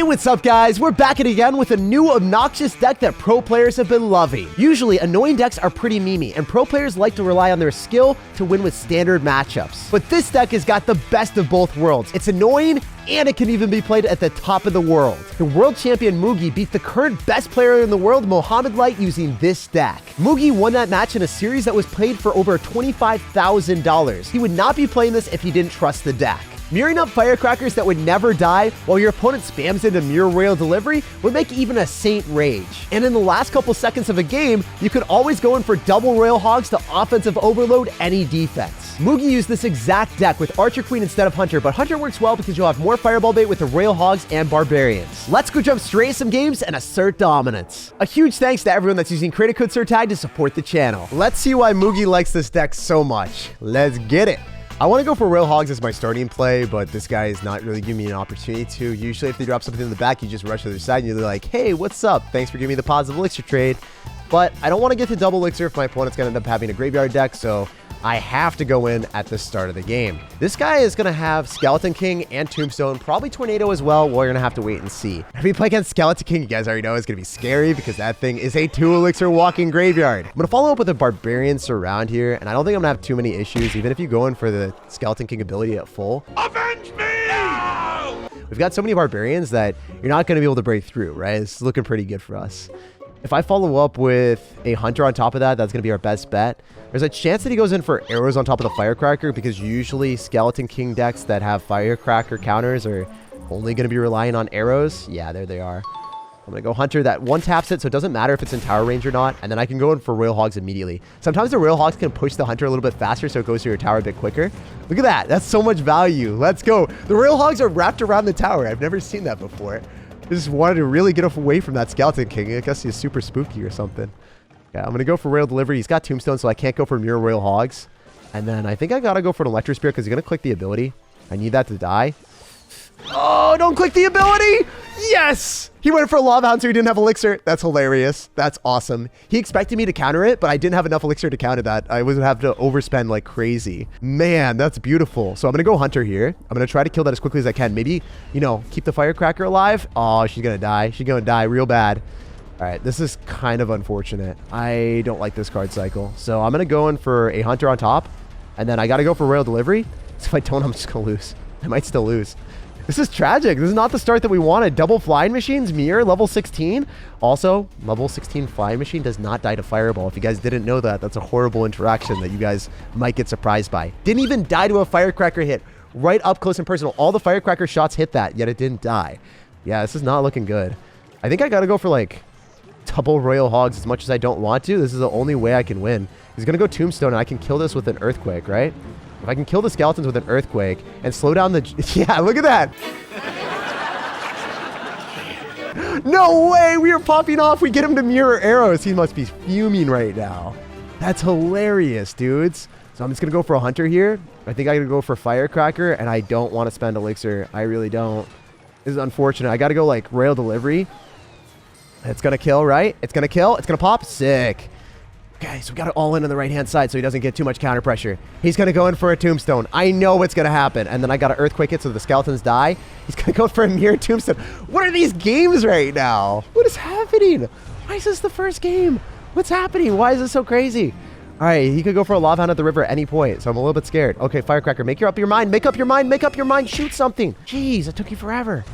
What's up guys? We're back again with a new obnoxious deck that pro players have been loving. Usually, annoying decks are pretty memey, and pro players like to rely on their skill to win with standard matchups. But this deck has got the best of both worlds. It's annoying, and it can even be played at the top of the world. The world champion Mugi beat the current best player in the world, Mohammad, using this deck. Mugi won that match in a series that was played for over $25,000. He would not be playing this if he didn't trust the deck. Mirroring up firecrackers that would never die while your opponent spams into mirror Royale delivery would make even a saint rage. And in the last couple seconds of a game, you could always go in for double Royale hogs to offensive overload any defense. Mugi used this exact deck with Archer Queen instead of Hunter, but Hunter works well because you'll have more fireball bait with the Royale hogs and barbarians. Let's go jump straight into some games and assert dominance. A huge thanks to everyone that's using creator code SirTag to support the channel. Let's see why Mugi likes this deck so much. Let's get it. I want to go for Royale hogs as my starting play, but this guy is not really giving me an opportunity to. Usually if they drop something in the back, you just rush to the side and you're like, hey, what's up? Thanks for giving me the positive elixir trade. But I don't want to get to double elixir if my opponent's going to end up having a graveyard deck, so I have to go in at the start of the game. This guy is going to have Skeleton King and Tombstone, probably Tornado as well. Well, you're going to have to wait and see. If we play against Skeleton King, you guys already know it's going to be scary because that thing is a 2 elixir walking graveyard. I'm going to follow up with a Barbarian Surround here, and I don't think I'm going to have too many issues, even if you go in for the Skeleton King ability at full. Avenge me! No! We've got so many Barbarians that you're not going to be able to break through, right? It's looking pretty good for us. If I follow up with a Hunter on top of that, that's going to be our best bet. There's a chance that he goes in for arrows on top of the Firecracker because usually Skeleton King decks that have Firecracker counters are only going to be relying on arrows. Yeah, there they are. I'm going to go Hunter. That one taps it, so it doesn't matter if it's in tower range or not. And then I can go in for Royale hogs immediately. Sometimes the Royale hogs can push the Hunter a little bit faster, so it goes to your tower a bit quicker. Look at that. That's so much value. Let's go. The Royale hogs are wrapped around the tower. I've never seen that before. I just wanted to really get away from that Skeleton King. I guess he's super spooky or something. Yeah, I'm going to go for Royale Delivery. He's got Tombstone, so I can't go for Mirror Royale Hogs. And then I think I got to go for an Electro Spear because he's going to click the ability. I need that to die. Oh, don't click the ability! Yes! He went for a Lava Hound, so he didn't have Elixir. That's hilarious. That's awesome. He expected me to counter it, but I didn't have enough Elixir to counter that. I would have to overspend like crazy. Man, that's beautiful. So I'm going to go Hunter here. I'm going to try to kill that as quickly as I can. Maybe, you know, keep the Firecracker alive. Oh, she's going to die. She's going to die real bad. All right, this is kind of unfortunate. I don't like this card cycle. So I'm going to go in for a Hunter on top, and then I got to go for Royale Delivery. So if I don't, I'm just going to lose. I might still lose. This is tragic. This is not the start that we wanted. Double flying machines, mirror, level 16. Also, level 16 flying machine does not die to fireball. If you guys didn't know that, that's a horrible interaction that you guys might get surprised by. Didn't even die to a Firecracker hit. Right up close and personal. All the Firecracker shots hit that, yet it didn't die. Yeah, this is not looking good. I think I got to go for like double Royale hogs as much as I don't want to. This is the only way I can win. He's going to go Tombstone, and I can kill this with an Earthquake, right? If I can kill the skeletons with an Earthquake and slow down the... Yeah, look at that. No way. We are popping off. We get him to mirror arrows. He must be fuming right now. That's hilarious, dudes. So I'm just going to go for a Hunter here. I think I'm going to go for Firecracker, and I don't want to spend Elixir. I really don't. This is unfortunate. I got to go like Royale Delivery. It's going to kill, right? It's going to kill. It's going to pop. Sick. Okay, so we got it all in on the right-hand side so he doesn't get too much counter pressure. He's going to go in for a Tombstone. I know what's going to happen. And then I got an Earthquake it so the skeletons die. He's going to go for a mirror Tombstone. What are these games right now? What is happening? Why is this the first game? What's happening? Why is this so crazy? All right, he could go for a Lava Hound at the river at any point, so I'm a little bit scared. Okay, Firecracker, make up your mind. Make up your mind. Make up your mind. Shoot something. Jeez, it took you forever.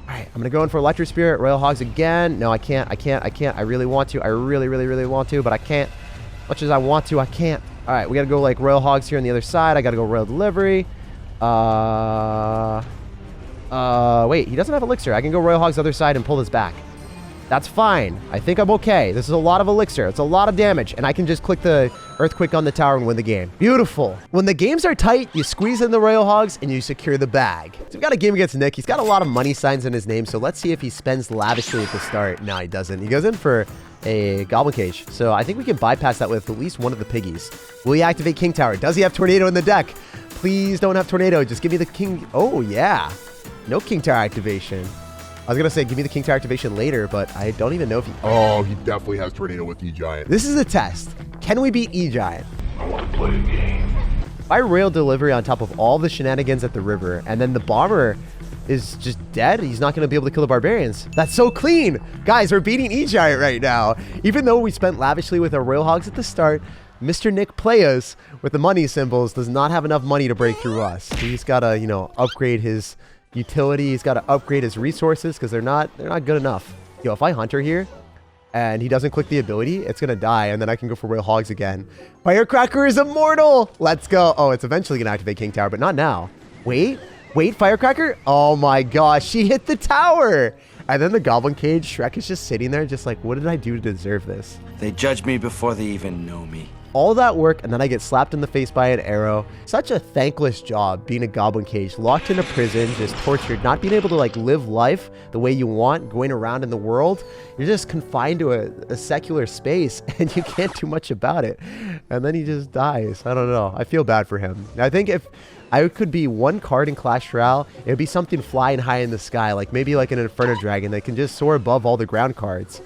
All right, I'm going to go in for Electro Spirit, Royale Hogs again. No, I can't. I really want to. I really want to, but I can't. Much as I want to, I can't. All right, we got to go like Royale Hogs here on the other side. I got to go Royale Delivery. Wait, he doesn't have Elixir. I can go Royale Hogs the other side and pull this back. That's fine. I think I'm okay. This is a lot of Elixir. It's a lot of damage, and I can just click the Earthquake on the tower and win the game. Beautiful. When the games are tight, you squeeze in the Royale Hogs and you secure the bag. So we've got a game against Nick. He's got a lot of money signs in his name, so let's see if he spends lavishly at the start. No, he doesn't. He goes in for a Goblin Cage. So I think we can bypass that with at least one of the piggies. Will he activate King Tower? Does he have Tornado in the deck? Please don't have Tornado. Just give me the King. Oh, yeah. No King Tower activation. I was going to say, give me the King Tower activation later, but I don't even know if he... Oh, he definitely has Tornado with E-Giant. This is a test. Can we beat E-Giant? I want to play a game. If I Royale Delivery on top of all the shenanigans at the river, and then the Bomber is just dead. He's not going to be able to kill the barbarians. That's so clean. Guys, we're beating E-Giant right now. Even though we spent lavishly with our Royal Hogs at the start, Mr. Nick Playas with the money symbols does not have enough money to break through us. He's got to, you know, upgrade his utility. He's got to upgrade his resources because they're not good enough. Yo, if I Hunter here and he doesn't click the ability, it's going to die, and then I can go for Royal Hogs again. Firecracker is immortal. Let's go. Oh, it's eventually going to activate King Tower, but not now. Wait, Firecracker? Oh my gosh, she hit the tower. And then the Goblin Cage, Shrek is just sitting there just like, what did I do to deserve this? They judge me before they even know me. All that work, and then I get slapped in the face by an arrow. Such a thankless job being a Goblin Cage, locked in a prison, just tortured, not being able to like live life the way you want, going around in the world. You're just confined to a secular space and you can't do much about it. And then he just dies. I don't know. I feel bad for him. I think if I could be one card in Clash Royale, it would be something flying high in the sky, like maybe like an Inferno Dragon that can just soar above all the ground cards.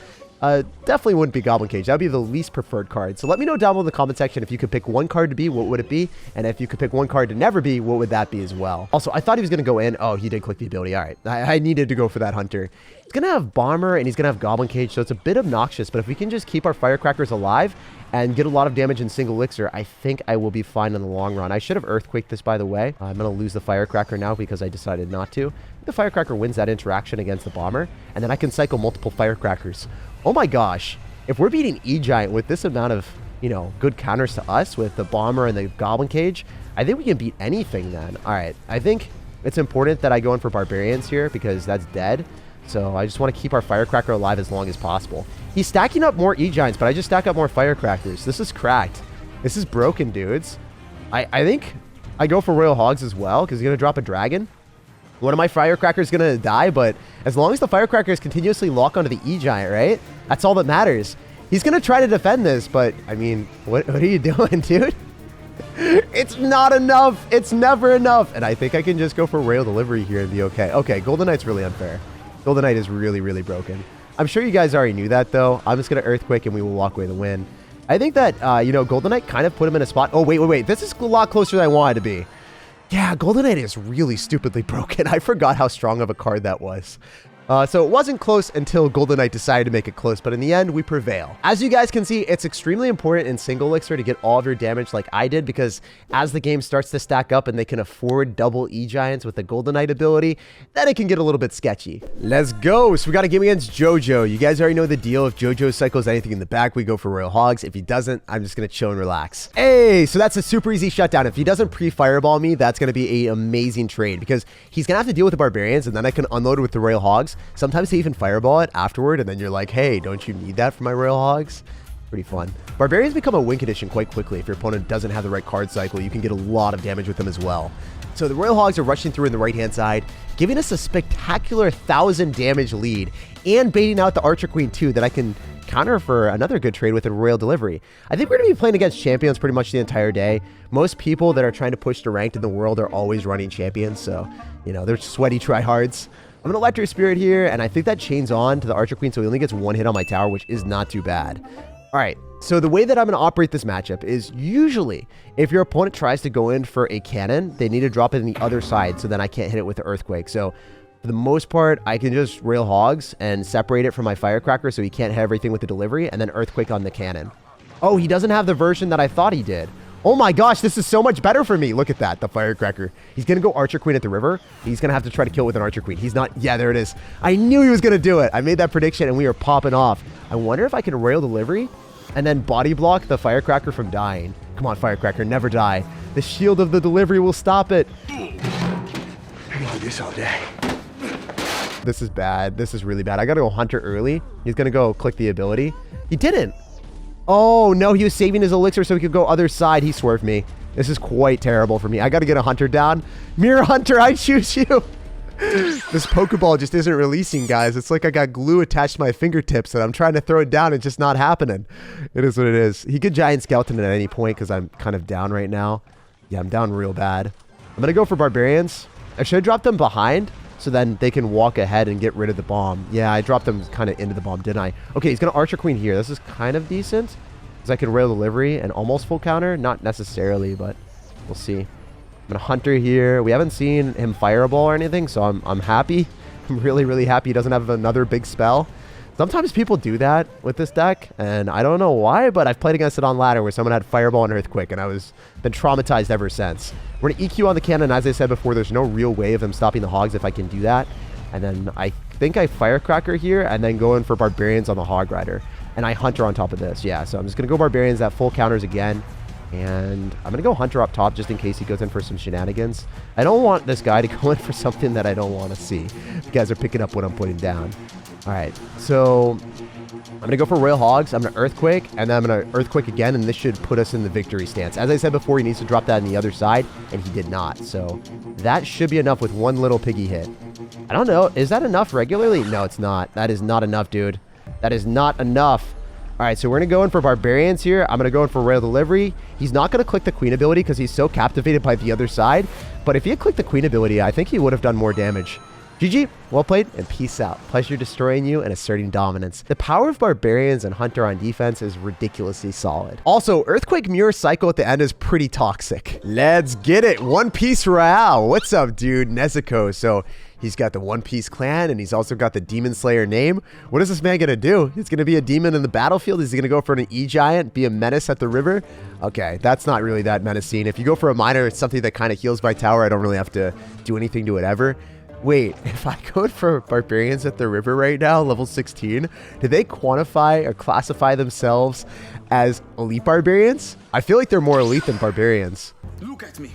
Definitely wouldn't be Goblin Cage. That would be the least preferred card. So let me know down below in the comment section if you could pick one card to be, what would it be? And if you could pick one card to never be, what would that be as well? Also, I thought he was going to go in. Oh, he did click the ability. All right. I needed to go for that Hunter. He's going to have Bomber and he's going to have Goblin Cage, so it's a bit obnoxious. But if we can just keep our Firecrackers alive and get a lot of damage in single elixir, I think I will be fine in the long run. I should have Earthquaked this, by the way. I'm going to lose the Firecracker now because I decided not to. The Firecracker wins that interaction against the Bomber, and then I can cycle multiple Firecrackers. Oh my gosh. If we're beating E-Giant with this amount of, you know, good counters to us with the Bomber and the Goblin Cage, I think we can beat anything then. All right. I think it's important that I go in for Barbarians here because that's dead. So I just want to keep our Firecracker alive as long as possible. He's stacking up more E-Giants, but I just stack up more Firecrackers. This is cracked. This is broken, dudes. I think I go for Royal Hogs as well because he's going to drop a dragon. One of my Firecrackers is going to die, but as long as the Firecrackers continuously lock onto the E-Giant, right? That's all that matters. He's going to try to defend this, but, I mean, what are you doing, dude? It's not enough. It's never enough. And I think I can just go for Royal Delivery here and be okay. Okay, Golden Knight's really unfair. Golden Knight is really, really broken. I'm sure you guys already knew that, though. I'm just going to Earthquake, and we will walk away the win. I think that, you know, Golden Knight kind of put him in a spot. Oh, wait. This is a lot closer than I wanted to be. Yeah, Golden Knight is really stupidly broken. I forgot how strong of a card that was. So it wasn't close until Golden Knight decided to make it close, but in the end, we prevail. As you guys can see, it's extremely important in single elixir to get all of your damage like I did, because as the game starts to stack up and they can afford double E-Giants with the Golden Knight ability, then it can get a little bit sketchy. Let's go. So we got a game against Jojo. You guys already know the deal. If Jojo cycles anything in the back, we go for Royal Hogs. If he doesn't, I'm just going to chill and relax. Hey, so that's a super easy shutdown. If he doesn't pre-fireball me, that's going to be an amazing trade because he's going to have to deal with the Barbarians, and then I can unload with the Royal Hogs. Sometimes they even fireball it afterward, and then you're like, hey, don't you need that for my Royal Hogs? Pretty fun. Barbarians become a win condition quite quickly. If your opponent doesn't have the right card cycle, you can get a lot of damage with them as well. So the Royal Hogs are rushing through in the right-hand side, giving us a spectacular 1,000 damage lead, and baiting out the Archer Queen too, that I can counter for another good trade with a Royal Delivery. I think we're going to be playing against champions pretty much the entire day. Most people that are trying to push to ranked in the world are always running champions, so, you know, they're sweaty tryhards. I'm going to Electric Spirit here, and I think that chains on to the Archer Queen, so he only gets one hit on my tower, which is not too bad. All right, so the way that I'm going to operate this matchup is usually if your opponent tries to go in for a cannon, they need to drop it on the other side, so then I can't hit it with the Earthquake. So for the most part, I can just Royal Hogs and separate it from my Firecracker so he can't hit everything with the delivery, and then Earthquake on the cannon. Oh, he doesn't have the version that I thought he did. Oh my gosh, this is so much better for me. Look at that, the Firecracker. He's going to go Archer Queen at the river. He's going to have to try to kill with an Archer Queen. He's not... Yeah, there it is. I knew he was going to do it. I made that prediction, and we are popping off. I wonder if I can Royal Delivery and then body block the Firecracker from dying. Come on, Firecracker, never die. The shield of the delivery will stop it. I can do this all day. This is bad. This is really bad. I got to go Hunter early. He's going to go click the ability. He didn't. Oh, no, he was saving his elixir so he could go other side. He swerved me. This is quite terrible for me. I got to get a Hunter down. Mirror Hunter, I choose you. This Pokeball just isn't releasing, guys. It's like I got glue attached to my fingertips and I'm trying to throw it down. It's just not happening. It is what it is. He could Giant Skeleton at any point because I'm kind of down right now. Yeah, I'm down real bad. I'm going to go for Barbarians. I should have dropped them behind so then they can walk ahead and get rid of the bomb. Yeah, I dropped them kind of into the bomb, didn't I? Okay, he's going to Archer Queen here. This is kind of decent because I can Royal Delivery and almost full counter. Not necessarily, but we'll see. I'm gonna Hunter here. We haven't seen him Fireball or anything, so I'm happy. I'm really, really happy he doesn't have another big spell. Sometimes people do that with this deck, and I don't know why, but I've played against it on ladder where someone had Fireball and Earthquake, and been traumatized ever since. We're going to EQ on the cannon. As I said before, there's no real way of them stopping the hogs if I can do that. And then I think I Firecracker here, and then go in for Barbarians on the Hog Rider. And I Hunter on top of this. Yeah, so I'm just going to go Barbarians at full counters again. And I'm going to go Hunter up top just in case he goes in for some shenanigans. I don't want this guy to go in for something that I don't want to see. You guys are picking up what I'm putting down. All right, so I'm going to go for Royal Hogs. I'm going to Earthquake, and then I'm going to Earthquake again, and this should put us in the victory stance. As I said before, he needs to drop that on the other side, and he did not. So that should be enough with one little piggy hit. I don't know. Is that enough regularly? No, it's not. That is not enough, dude. That is not enough. All right, so we're going to go in for Barbarians here. I'm going to go in for Royal Delivery. He's not going to click the Queen ability because he's so captivated by the other side. But if he had clicked the Queen ability, I think he would have done more damage. GG, well played, and peace out. Pleasure destroying you and asserting dominance. The power of Barbarians and Hunter on defense is ridiculously solid. Also, Earthquake Mirror Cycle at the end is pretty toxic. Let's get it. One Piece Royale. What's up, dude? Nezuko. So he's got the One Piece clan, and he's also got the Demon Slayer name. What is this man going to do? He's going to be a demon in the battlefield? Is he going to go for an E-Giant, be a menace at the river? Okay, that's not really that menacing. If you go for a miner, it's something that kind of heals my tower. I don't really have to do anything to it ever. Wait, if I go for Barbarians at the river right now, level 16, do they quantify or classify themselves as elite Barbarians? I feel like they're more elite than Barbarians. Look at me.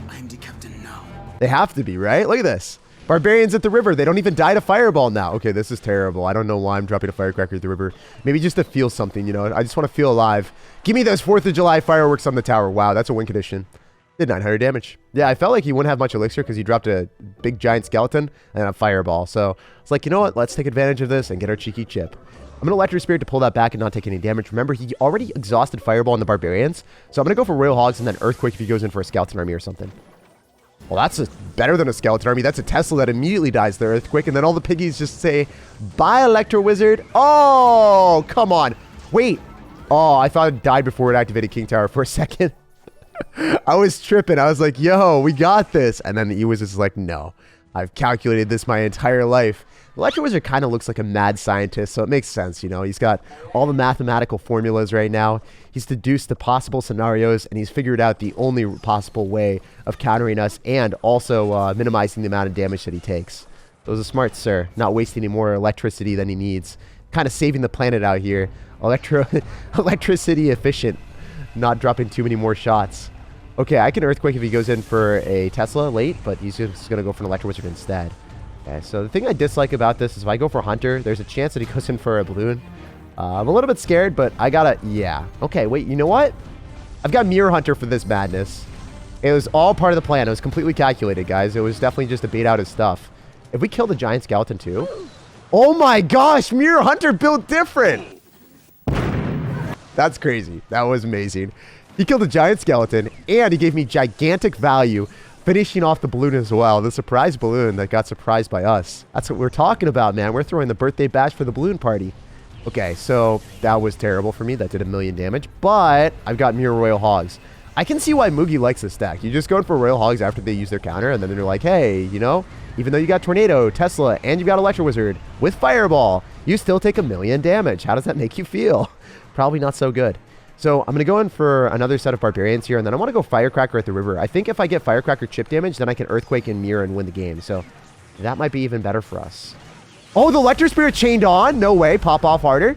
I am the captain now. They have to be, right? Look at this. Barbarians at the river. They don't even die to Fireball now. Okay, this is terrible. I don't know why I'm dropping a Firecracker at the river. Maybe just to feel something, you know? I just want to feel alive. Give me those 4th of July fireworks on the tower. Wow, that's a win condition. Did 900 damage. Yeah, I felt like he wouldn't have much elixir because he dropped a big giant skeleton and a fireball. So it's like, you know what? Let's take advantage of this and get our cheeky chip. I'm going to Electro Spirit to pull that back and not take any damage. Remember, he already exhausted Fireball on the Barbarians. So I'm going to go for Royal Hogs and then Earthquake if he goes in for a Skeleton Army or something. Well, that's better than a Skeleton Army. That's a Tesla that immediately dies the Earthquake. And then all the piggies just say, bye, Electro Wizard. Oh, come on. Wait. Oh, I thought it died before it activated King Tower for a second. I was tripping. I was like, yo, we got this. And then he was just like, no, I've calculated this my entire life. Electro Wizard kind of looks like a mad scientist, so it makes sense, you know. He's got all the mathematical formulas right now. He's deduced the possible scenarios, and he's figured out the only possible way of countering us and also minimizing the amount of damage that he takes. It was a smart sir, not wasting any more electricity than he needs. Kind of saving the planet out here. Electricity efficient. Not dropping too many more shots. Okay, I can Earthquake if he goes in for a Tesla late, but he's just going to go for an Electro Wizard instead. Okay, so the thing I dislike about this is if I go for Hunter, there's a chance that he goes in for a Balloon. I'm a little bit scared, but I gotta, yeah. Okay, wait, you know what? I've got Mirror Hunter for this madness. It was all part of the plan. It was completely calculated, guys. It was definitely just to bait out his stuff. If we kill the Giant Skeleton too... Oh my gosh, Mirror Hunter built different! That's crazy. That was amazing. He killed a giant skeleton, and he gave me gigantic value, finishing off the balloon as well. The surprise balloon that got surprised by us. That's what we're talking about, man. We're throwing the birthday bash for the balloon party. Okay, so that was terrible for me. That did 1,000,000 damage, but I've got Mirror Royal Hogs. I can see why Mugi likes this deck. You just go in for Royal Hogs after they use their counter, and then they're like, hey, you know, even though you got Tornado, Tesla, and you've got Electro Wizard with Fireball, you still take 1,000,000 damage. How does that make you feel? Probably not so good. So I'm going to go in for another set of Barbarians here, and then I want to go Firecracker at the river. I think if I get Firecracker chip damage, then I can Earthquake and Mirror and win the game. So that might be even better for us. Oh, the Electro Spirit chained on. No way. Pop off harder.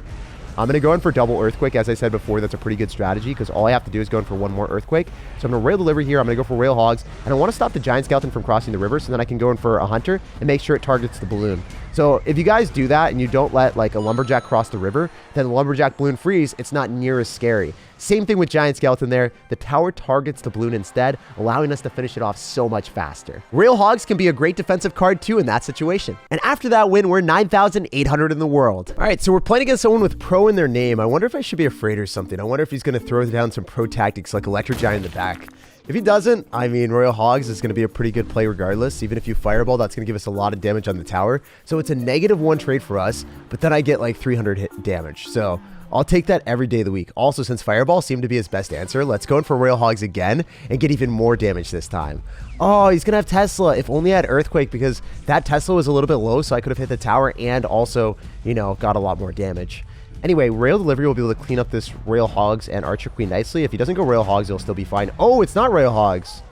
I'm going to go in for double Earthquake. As I said before, that's a pretty good strategy because all I have to do is go in for one more Earthquake. So I'm going to Royal Delivery here. I'm going to go for Royal Hogs. And I want to stop the Giant Skeleton from crossing the river so then I can go in for a Hunter and make sure it targets the balloon. So if you guys do that and you don't let like a Lumberjack cross the river, then the Lumberjack balloon freeze, it's not near as scary. Same thing with Giant Skeleton there. The tower targets the balloon instead, allowing us to finish it off so much faster. Royal Hogs can be a great defensive card too in that situation. And after that win, we're 9,800 in the world. All right, so we're playing against someone with pro in their name. I wonder if I should be afraid or something. I wonder if he's going to throw down some pro tactics like Electro Giant in the back. If he doesn't, I mean, Royal Hogs is going to be a pretty good play regardless. Even if you Fireball, that's going to give us a lot of damage on the tower. So it's a -1 trade for us, but then I get like 300 hit damage. So I'll take that every day of the week. Also, since Fireball seemed to be his best answer, let's go in for Royal Hogs again and get even more damage this time. Oh, he's going to have Tesla. If only I had Earthquake, because that Tesla was a little bit low, so I could have hit the tower and also, you know, got a lot more damage. Anyway, Royal Delivery will be able to clean up this Royal Hogs and Archer Queen nicely. If he doesn't go Royal Hogs, he'll still be fine. Oh, it's not Royal Hogs.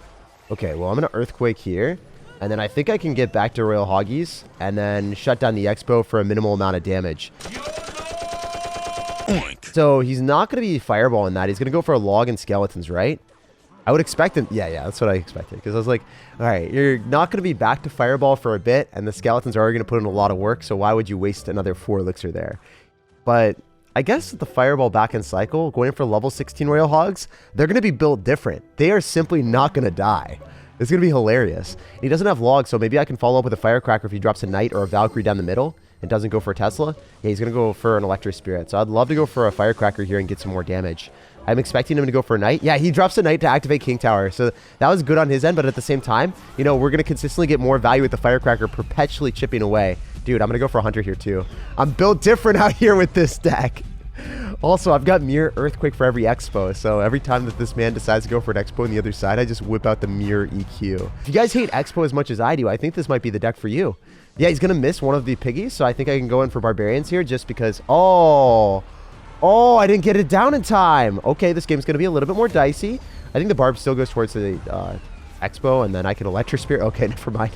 Okay, well, I'm going to Earthquake here. And then I think I can get back to Royal Hoggies and then shut down the Expo for a minimal amount of damage. So he's not going to be Fireballing that. He's going to go for a Log and Skeletons, right? I would expect him. Yeah, that's what I expected. Because I was like, all right, you're not going to be back to Fireball for a bit. And the Skeletons are already going to put in a lot of work. So why would you waste another 4 elixir there? But I guess the Fireball back in cycle, going for level 16 Royal Hogs, they're going to be built different. They are simply not going to die. It's going to be hilarious. He doesn't have Logs, so maybe I can follow up with a Firecracker if he drops a Knight or a Valkyrie down the middle and doesn't go for a Tesla. Yeah, he's going to go for an Electric Spirit. So I'd love to go for a Firecracker here and get some more damage. I'm expecting him to go for a Knight. Yeah, he drops a Knight to activate King Tower. So that was good on his end, but at the same time, you know, we're going to consistently get more value with the Firecracker perpetually chipping away. Dude, I'm going to go for a Hunter here too. I'm built different out here with this deck. Also, I've got Mirror Earthquake for every Expo, so every time that this man decides to go for an Expo on the other side, I just whip out the Mirror EQ. If you guys hate Expo as much as I do, I think this might be the deck for you. Yeah, he's going to miss one of the piggies, so I think I can go in for Barbarians here just because... Oh, I didn't get it down in time. Okay, this game's going to be a little bit more dicey. I think the Barb still goes towards the Expo, and then I can Electric Spirit. Okay, never mind.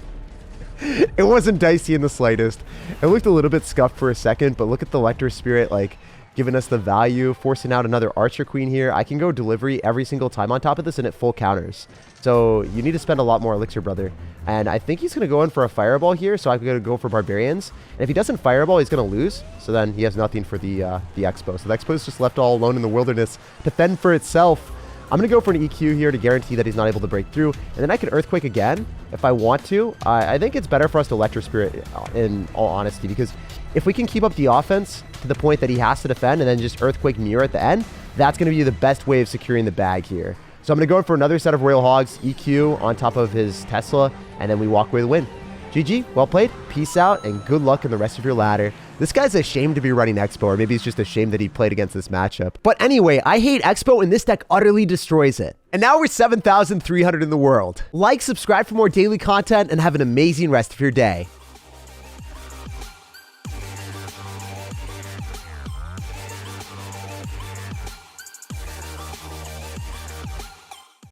It wasn't dicey in the slightest. It looked a little bit scuffed for a second, but look at the Electric Spirit, like... giving us the value, forcing out another Archer Queen here. I can go Delivery every single time on top of this, and it full counters. So you need to spend a lot more elixir, brother. And I think he's going to go in for a Fireball here, so I'm going to go for Barbarians. And if he doesn't Fireball, he's going to lose. So then he has nothing for the Expo. So the Expo is just left all alone in the wilderness to fend for itself. I'm going to go for an EQ here to guarantee that he's not able to break through. And then I can Earthquake again if I want to. I think it's better for us to Electric Spirit in all honesty, because if we can keep up the offense to the point that he has to defend and then just Earthquake Mirror at the end, that's going to be the best way of securing the bag here. So I'm going to go in for another set of Royal Hogs, EQ on top of his Tesla, and then we walk away with a win. GG, well played, peace out, and good luck in the rest of your ladder. This guy's ashamed to be running Expo, or maybe he's just ashamed that he played against this matchup. But anyway, I hate Expo, and this deck utterly destroys it. And now we're 7,300 in the world. Like, subscribe for more daily content, and have an amazing rest of your day.